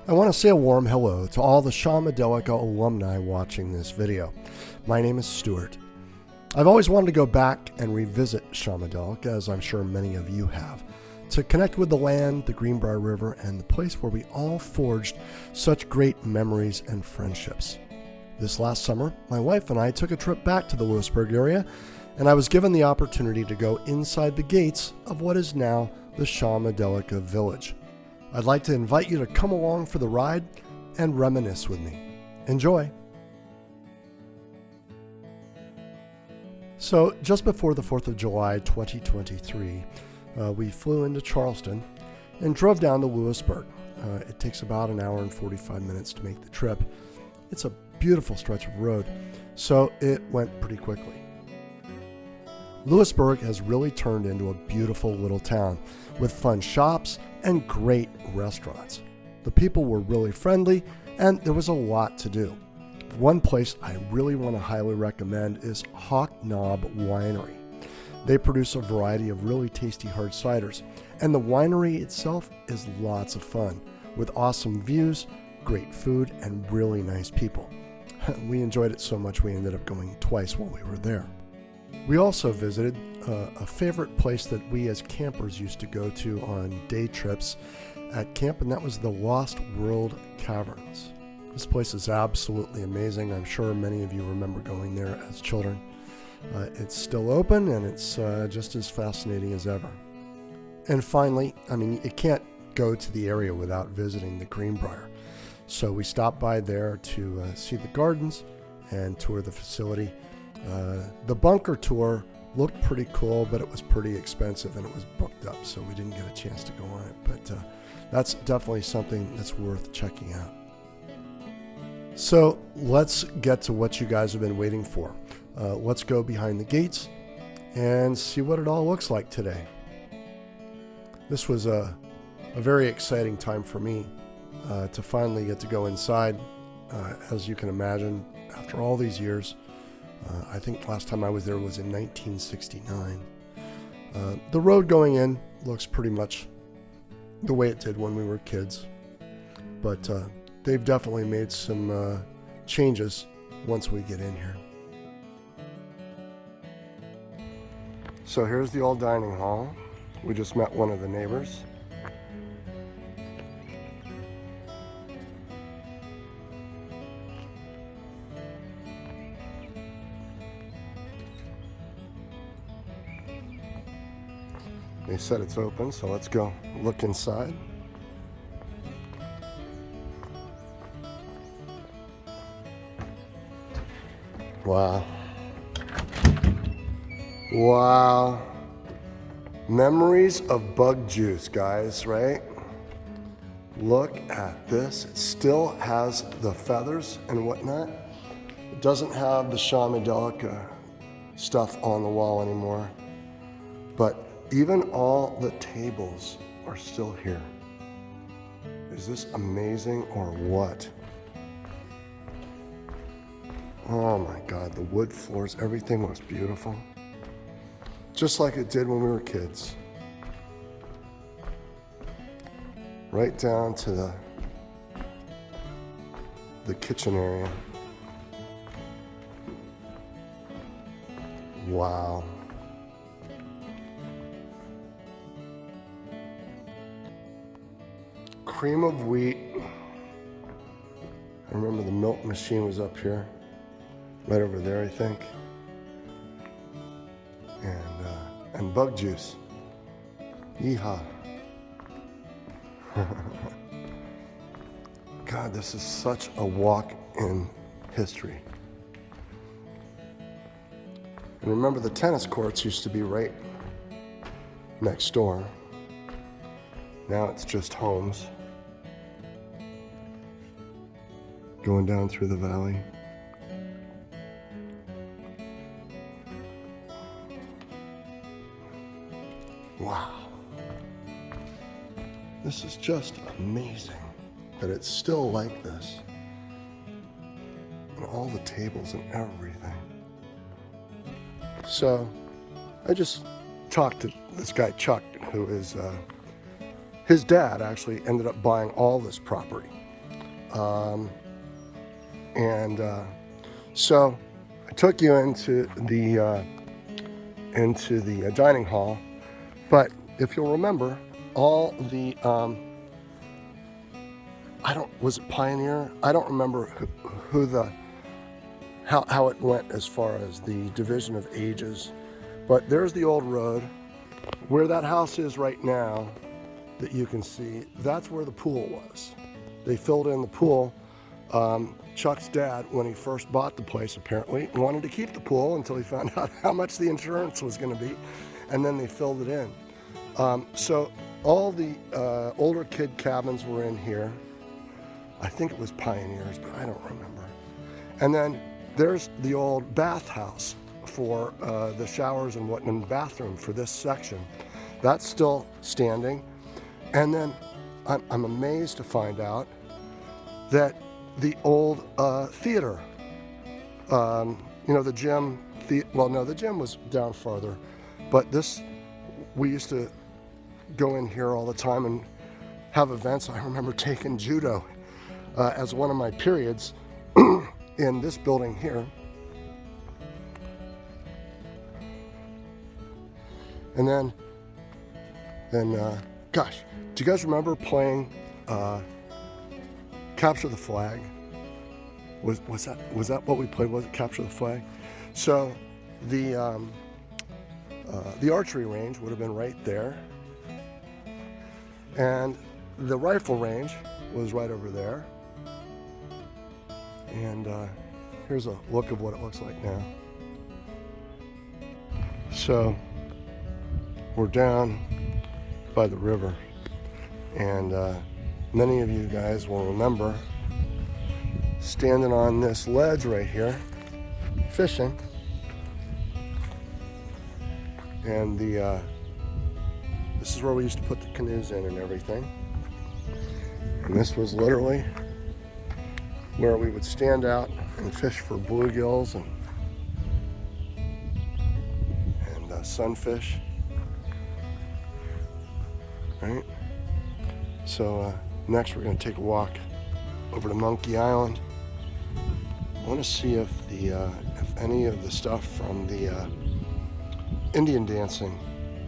I want to say a warm hello to all the Shaw-Mi-Del-Eca alumni watching this video. My name is Stuart. I've always wanted to go back and revisit Shaw-Mi-Del-Eca, as I'm sure many of you have, to connect with the land, the Greenbrier River, and the place where we all forged such great memories and friendships. This last summer, my wife and I took a trip back to the Lewisburg area, and I was given the opportunity to go inside the gates of what is now the Shaw-Mi-Del-Eca Village. I'd like to invite you to come along for the ride and reminisce with me. Enjoy! So, just before the 4th of July 2023, we flew into Charleston and drove down to Lewisburg. It takes about an hour and 45 minutes to make the trip. It's a beautiful stretch of road, so it went pretty quickly. Lewisburg has really turned into a beautiful little town with fun shops and great restaurants. The people were really friendly and there was a lot to do. One place I really want to highly recommend is Hawk Knob Winery. They produce a variety of really tasty hard ciders, and the winery itself is lots of fun with awesome views, great food, and really nice people. We enjoyed it so much we ended up going twice while we were there. We also visited a favorite place that we as campers used to go to on day trips at camp, and that was the Lost World Caverns. This place is absolutely amazing. I'm sure many of you remember going there as children. It's still open, and it's just as fascinating as ever. And finally, you can't go to the area without visiting the Greenbrier. So we stopped by there to see the gardens and tour the facility. The bunker tour looked pretty cool, but it was pretty expensive and it was booked up, so we didn't get a chance to go on it. But that's definitely something that's worth checking out. So let's get to what you guys have been waiting for. Let's go behind the gates and see what it all looks like today. This was a very exciting time for me to finally get to go inside. As you can imagine, after all these years, I think last time I was there was in 1969. The road going in looks pretty much the way it did when we were kids, but they've definitely made some changes once we get in here. So here's the old dining hall. We just met one of the neighbors. They said it's open, so let's go look inside. Wow. Wow. Memories of bug juice, guys, right? Look at this. It still has the feathers and whatnot. It doesn't have the Shaw-Mi-Del-Eca stuff on the wall anymore. But even all the tables are still here. Is this amazing or what? Oh my God, the wood floors, everything looks beautiful. Just like it did when we were kids. Right down to the kitchen area. Wow. Cream of wheat. I remember the milk machine was up here. Right over there, I think. And bug juice. Yeehaw. God, this is such a walk in history. And remember, the tennis courts used to be right next door. Now it's just homes. Going down through the valley. Wow. This is just amazing that it's still like this. And all the tables and everything. So, I just talked to this guy, Chuck, who is, his dad actually ended up buying all this property. So I took you into the dining hall, but if you'll remember, all the was it Pioneer? I don't remember how it went as far as the division of ages, but there's the old road. Where that house is right now that you can see, that's where the pool was. They filled in the pool. Chuck's dad, when he first bought the place, apparently wanted to keep the pool until he found out how much the insurance was going to be, and then they filled it in. So all the older kid cabins were in here. I think it was Pioneers, but I don't remember. And then there's the old bathhouse for the showers and whatnot, and the bathroom for this section. That's still standing. And then I'm amazed to find out that the old theater, the gym, the gym was down farther, but we used to go in here all the time and have events. I remember taking judo as one of my periods in this building here. And then gosh, do you guys remember playing Capture the Flag? Was that what we played? Was it Capture the Flag? So the archery range would have been right there, and the rifle range was right over there. And here's a look of what it looks like now. So we're down by the river, and many of you guys will remember standing on this ledge right here fishing, and this is where we used to put the canoes in and everything, and this was literally where we would stand out and fish for bluegills and sunfish. Right? So next we're going to take a walk over to Monkey Island. I want to see if any of the stuff from the Indian dancing,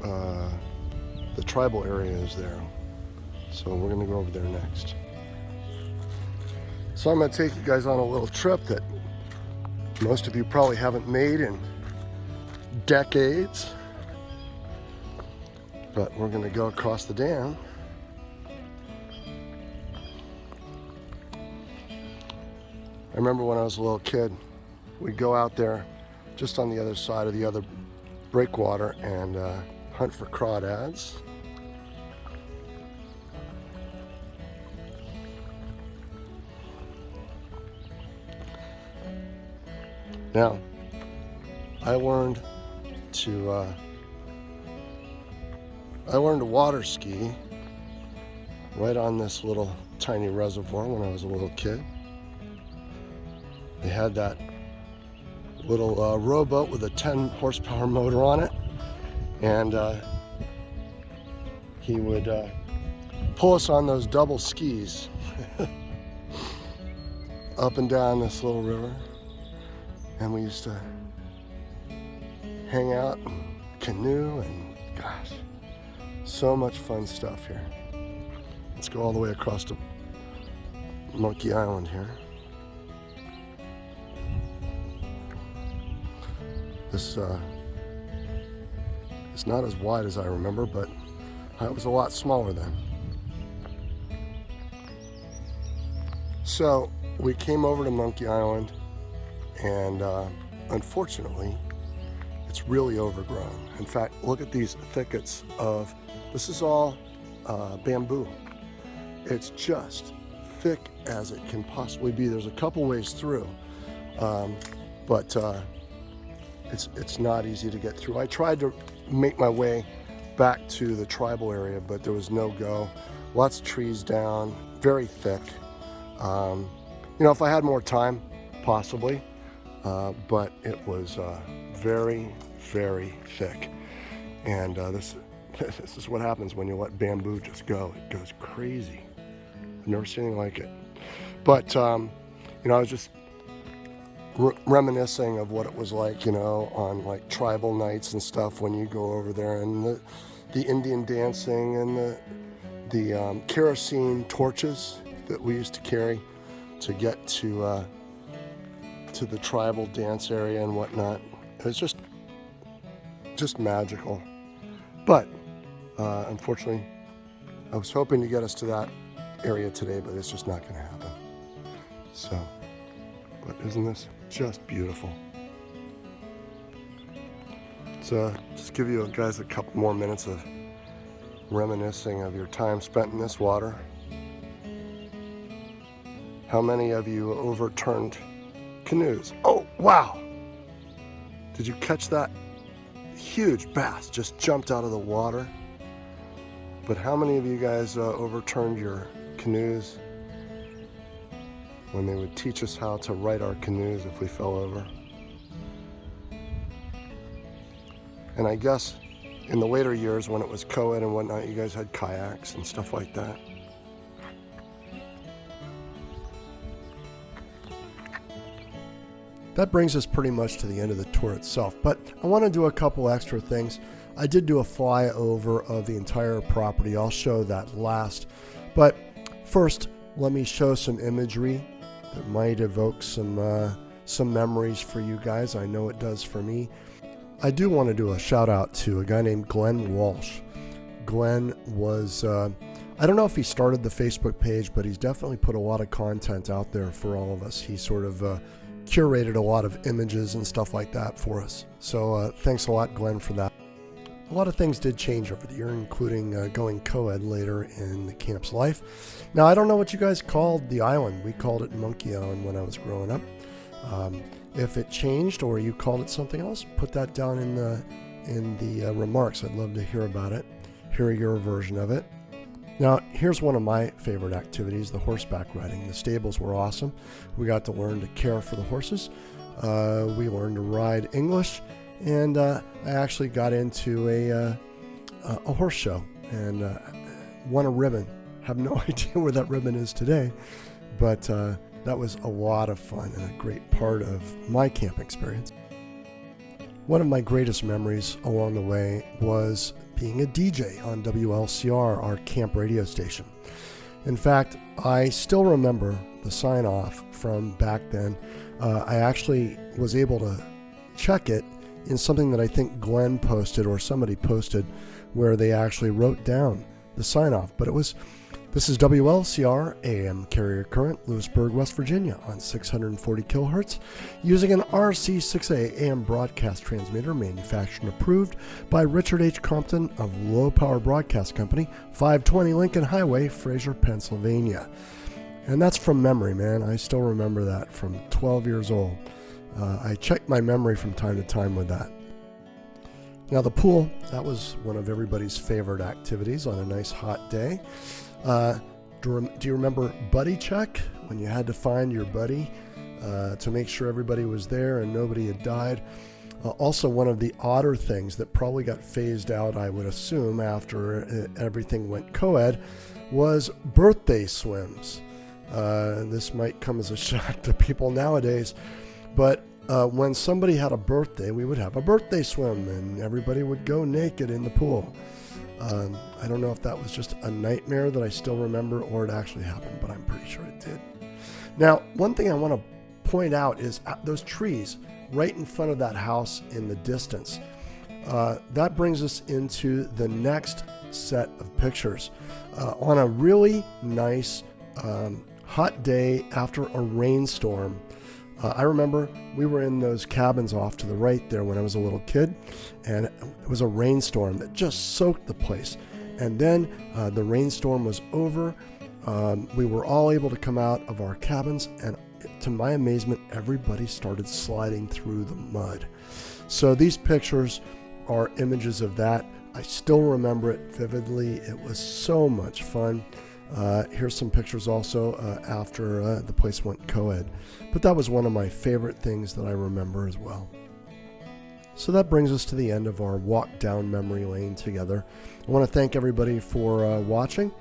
the tribal area is there. So we're going to go over there next. So I'm going to take you guys on a little trip that most of you probably haven't made in decades. But we're going to go across the dam. I remember when I was a little kid, we'd go out there just on the other side of the other breakwater and hunt for crawdads. Now, I learned to water ski right on this little tiny reservoir when I was a little kid. They had that little rowboat with a 10 horsepower motor on it, and he would pull us on those double skis up and down this little river, and we used to hang out and canoe, and gosh, so much fun stuff here. Let's go all the way across to Monkey Island here. This it's not as wide as I remember, but it was a lot smaller then. So we came over to Monkey Island, and unfortunately, it's really overgrown. In fact, look at these thickets of, this is all bamboo. It's just thick as it can possibly be. There's a couple ways through, but it's not easy to get through. I tried to make my way back to the tribal area, but there was no go. Lots of trees down, very thick. If I had more time, possibly, but it was very, very thick. And this is what happens when you let bamboo just go. It goes crazy. I've never seen anything like it. But, you know, I was just reminiscing of what it was like, you know, on like tribal nights and stuff when you go over there, and the Indian dancing and the kerosene torches that we used to carry to get to the tribal dance area and whatnot. It was just magical. But unfortunately, I was hoping to get us to that area today, but it's just not going to happen. So, but isn't this just beautiful? So, just give you guys a couple more minutes of reminiscing of your time spent in this water. How many of you overturned canoes? Oh, wow! Did you catch that? Huge bass just jumped out of the water. But how many of you guys overturned your canoes when they would teach us how to right our canoes if we fell over? And I guess in the later years when it was co-ed and whatnot, you guys had kayaks and stuff like that. That brings us pretty much to the end of the tour itself, but I want to do a couple extra things. I did do a flyover of the entire property. I'll show that last. But first, let me show some imagery that might evoke some memories for you guys. I know it does for me. I do want to do a shout out to a guy named Glenn Walsh. Glenn was, I don't know if he started the Facebook page, but he's definitely put a lot of content out there for all of us. He sort of curated a lot of images and stuff like that for us. So thanks a lot, Glenn, for that. A lot of things did change over the year, including going co-ed later in the camp's life. Now, I don't know what you guys called the island. We called it Monkey Island when I was growing up. If it changed or you called it something else, put that down in the remarks. I'd love to hear about it, hear your version of it. Now, here's one of my favorite activities, the horseback riding. The stables were awesome. We got to learn to care for the horses. We learned to ride English, and I actually got into a horse show and won a ribbon. Have no idea where that ribbon is today, but that was a lot of fun and a great part of my camp experience. One of my greatest memories along the way was being a DJ on WLCR, our camp radio station. In fact, I still remember the sign-off from back then. I actually was able to check it in something that I think Glenn posted or somebody posted where they actually wrote down the sign-off. But this is WLCR AM carrier current, Lewisburg, West Virginia on 640 kilohertz using an RC6A AM broadcast transmitter manufactured and approved by Richard H. Compton of Low Power Broadcast Company, 520 Lincoln Highway, Fraser, Pennsylvania. And that's from memory, man. I still remember that from 12 years old. I check my memory from time to time with that. Now the pool, that was one of everybody's favorite activities on a nice hot day. Do you remember buddy check, when you had to find your buddy to make sure everybody was there and nobody had died? Also, one of the odder things that probably got phased out, I would assume, after everything went co-ed, was birthday swims. This might come as a shock to people nowadays, but when somebody had a birthday, we would have a birthday swim and everybody would go naked in the pool. I don't know if that was just a nightmare that I still remember or it actually happened, but I'm pretty sure it did. Now, one thing I want to point out is those trees right in front of that house in the distance. That brings us into the next set of pictures. On a really nice hot day after a rainstorm, I remember we were in those cabins off to the right there when I was a little kid, and it was a rainstorm that just soaked the place. And then the rainstorm was over. We were all able to come out of our cabins, and to my amazement, everybody started sliding through the mud. So these pictures are images of that. I still remember it vividly. It was so much fun. Here's some pictures also after the place went co-ed. But that was one of my favorite things that I remember as well. So that brings us to the end of our walk down memory lane together. I want to thank everybody for watching.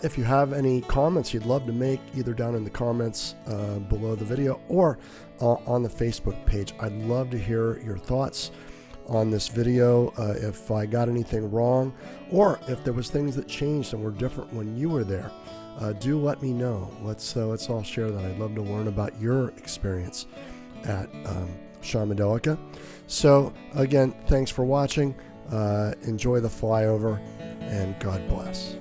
If you have any comments you'd love to make, either down in the comments below the video or on the Facebook page, I'd love to hear your thoughts on this video. If I got anything wrong, or if there was things that changed and were different when you were there, do let me know. Let's all share that. I'd love to learn about your experience at Shaw-Mi-Del-Eca. So again, thanks for watching. Enjoy the flyover, and God bless.